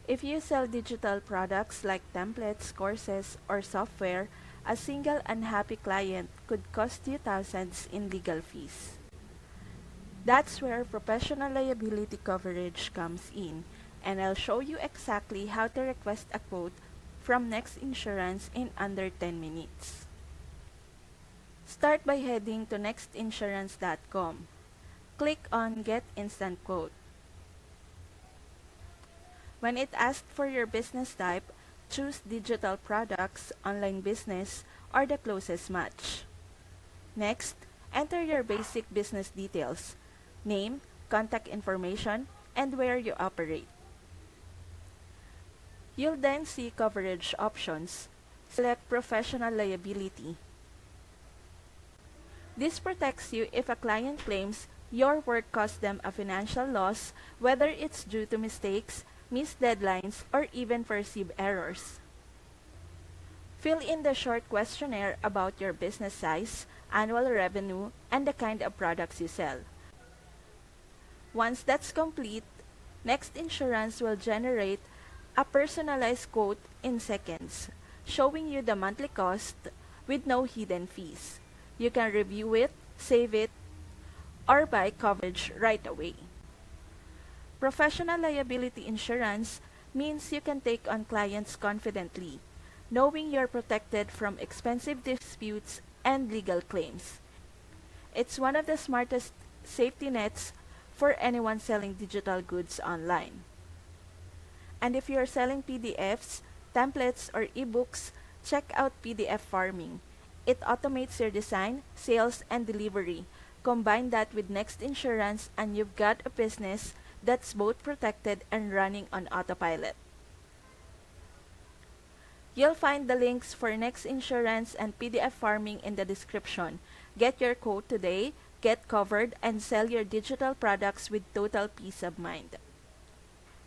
If you sell digital products like templates, courses, or software, a single unhappy client could cost you thousands in legal fees. That's where professional liability coverage comes in, and I'll show you exactly how to request a quote from Next Insurance in under 10 minutes. Start by heading to nextinsurance.com. Click on Get Instant Quote. When it asks for your business type, choose digital products, online business, or the closest match. Next, enter your basic business details, name, contact information, and where you operate. You'll then see coverage options. Select Professional Liability. This protects you if a client claims your work caused them a financial loss, whether it's due to mistakes, missed deadlines, or even perceived errors. Fill in the short questionnaire about your business size, annual revenue, and the kind of products you sell. Once that's complete, Next Insurance will generate a personalized quote in seconds, showing you the monthly cost with no hidden fees. You can review it, save it, or buy coverage right away. Professional liability insurance means you can take on clients confidently, knowing you're protected from expensive disputes and legal claims. It's one of the smartest safety nets for anyone selling digital goods online. And if you're selling PDFs, templates, or ebooks, check out PDF Farming. It automates your design, sales, and delivery. Combine that with Next Insurance and you've got a business that's both protected and running on autopilot. You'll find the links for Next Insurance and PDF Farming in the description. Get your quote today, get covered, and sell your digital products with total peace of mind.